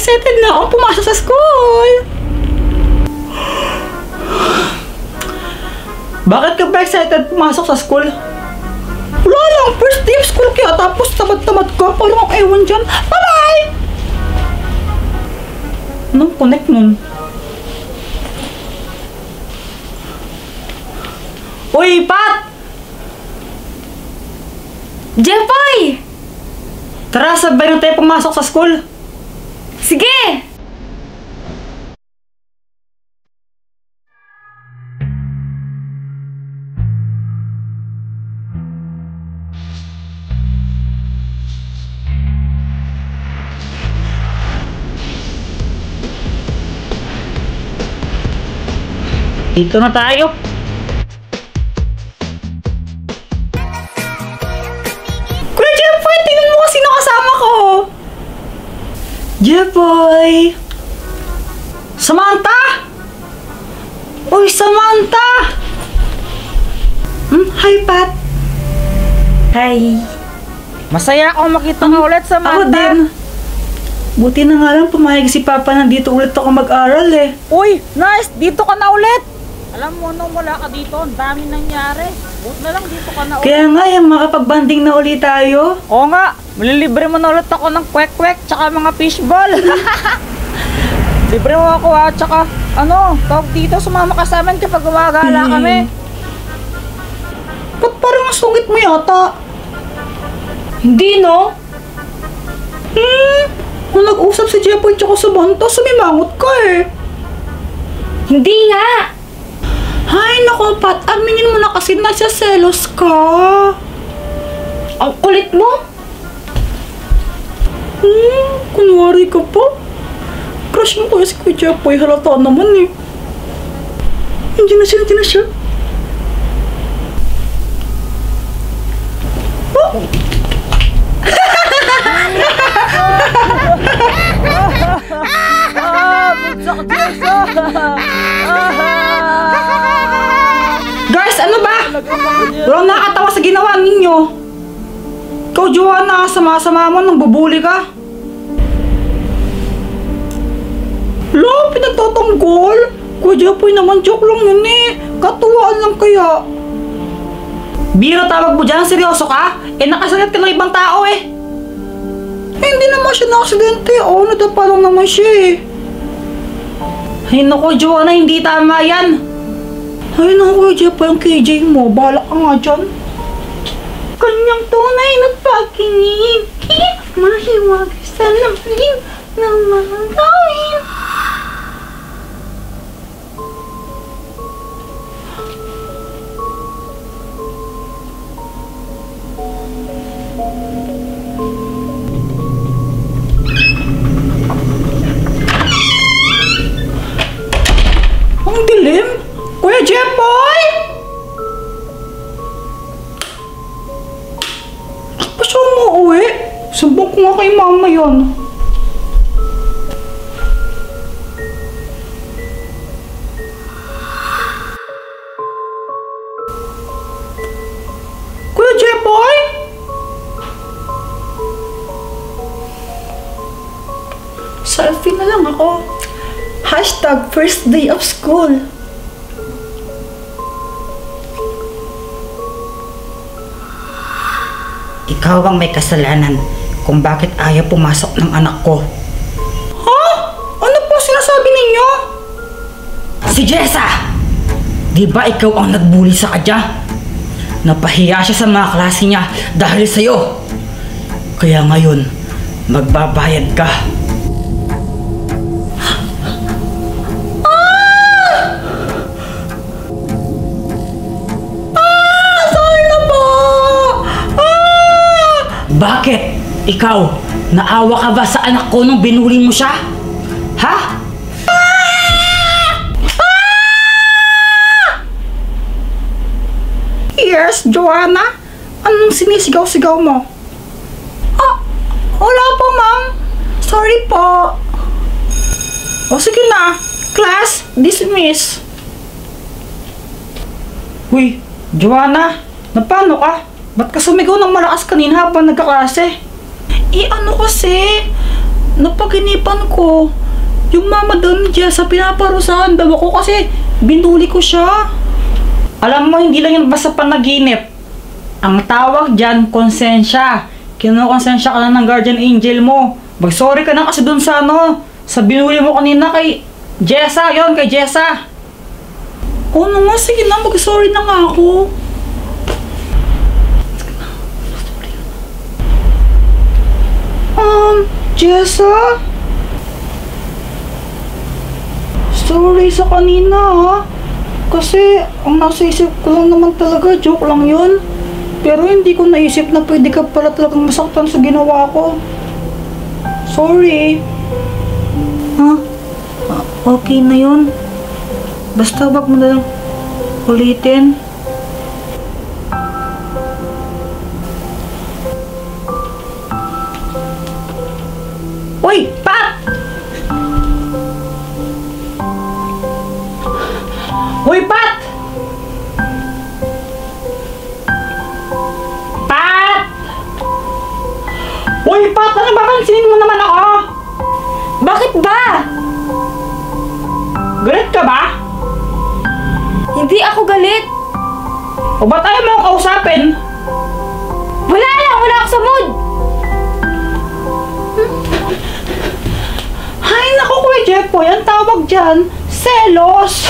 excited na akong pumasok sa school. Bakit ka ba excited pumasok sa school? Wala lang, first day of school kaya tapos tamad-tamad ka. Paano akong ewan dyan? Bye-bye! Anong connect nun? Uy, Pat! Jepoy! Tara, sabay na tayo pumasok sa school. Sige! Dito na tayo. Kuya Jepoy, tingnan mo kung sino kasama ko. Jepoy! Samantha! Uy, Samantha! Hi, Pat. Hi. Masaya akong makita ka ulit, Samantha. Ako din. Buti na nga lang pumayag si Papa na dito ulit ako mag-aral eh. Uy, nice! Dito ka na ulit! Alam mo, nung wala ka dito, ang dami nangyari. Buti na lang dito ka na ulit. Kaya nga, yung makapag-banding na ulit tayo. Oo nga, malilibre mo na ulit ako ng kwek-kwek tsaka mga fishball. Libre mo ako ha, tsaka tawag dito, sumama ka sa amin kapag gumagala kami. Ba't parang ang sungit mo yata? Hindi, no? Nung nag-usap si Jepoy tsaka Samantha, sumimangot ka eh. Hindi nga! Ay, naku, Pat, aminin mo na kasi nagsaselos ka. Ang kulit mo! Kunwari ka pa. Crush mo kaya si Kuya Jepoy, halata naman eh. Hindi na siya. Oh! Guys, ano ba? Walang nakatawa sa ginawa ninyo. Ikaw, Joanna, sama-sama mo nang bubuli ka. Lo, pinagtatanggol. Kuya Jepoy naman, joke lang yun eh. Katuwaan lang kaya. Biro tawag mo dyan, seryoso ka? Nakasagat ka ng ibang tao eh. Hindi naman siya na-aksidente. Nadapa lang naman siya eh. Ay naku, Joanna, hindi tama yan. Ay naku, Kuya Jepoy, ang KJ mo. Bahala ka nga dyan. Kanyang tunay na pagkinig. Mahiwag sa lamin ng mga gawin. Ang dilim? Kuya Jepoy! Pa siya umuwi? Sumbong ko nga kay mama yun. Kuya Jepoy? Selfie na lang ako. Hashtag first day of school. Ikaw ang may kasalanan kung bakit ayaw pumasok ng anak ko. Ha? Ano po sinasabi ninyo? Si Jessa! Di ba ikaw ang nagbuli sa kanya? Napahiya siya sa mga klase niya dahil sa'yo. Kaya ngayon, magbabayad ka. Bakit? Ikaw, naawa ka ba sa anak ko nung binuli mo siya? Ha? Yes, Joanna? Anong sinisigaw-sigaw mo? Wala po, ma'am. Sorry po. O sige na. Class, dismiss. Uy, Joanna, napano ka? Ba't ka sumigaw ng malakas kanina habang nagkaklase? Ano kasi? napaginipan ko. Yung mama daw ni Jessa, pinaparusahan daw ako kasi binuli ko siya. Alam mo, hindi lang yun basta panaginip. Ang tawag dyan, konsensya. Kinukonsensya ka na ng guardian angel mo. Mag-sorry ka na kasi dun sa sa binuli mo kanina kay Jessa. Yon kay Jessa. Oo nga, sige na, mag-sorry na nga ako. Jessa? Sorry sa kanina ha. Kasi ang nasa isip ko lang naman talaga, joke lang yun. Pero hindi ko naisip na pwede ka pala talagang masaktan sa ginawa ko. Sorry. Ha? Okay na yun. Basta wag mo na lang ulitin. Uy! Pat! Uy, Pat! Pat! Uy, Pat! Ano ba? Pansinin mo naman ako? Bakit ba? Galit ka ba? Hindi ako galit. O ba't ayaw mo akong kausapin? Wala lang, wala ako sa mood. Ay, naku, Kuya Jeffoy, ang tawag dyan, selos.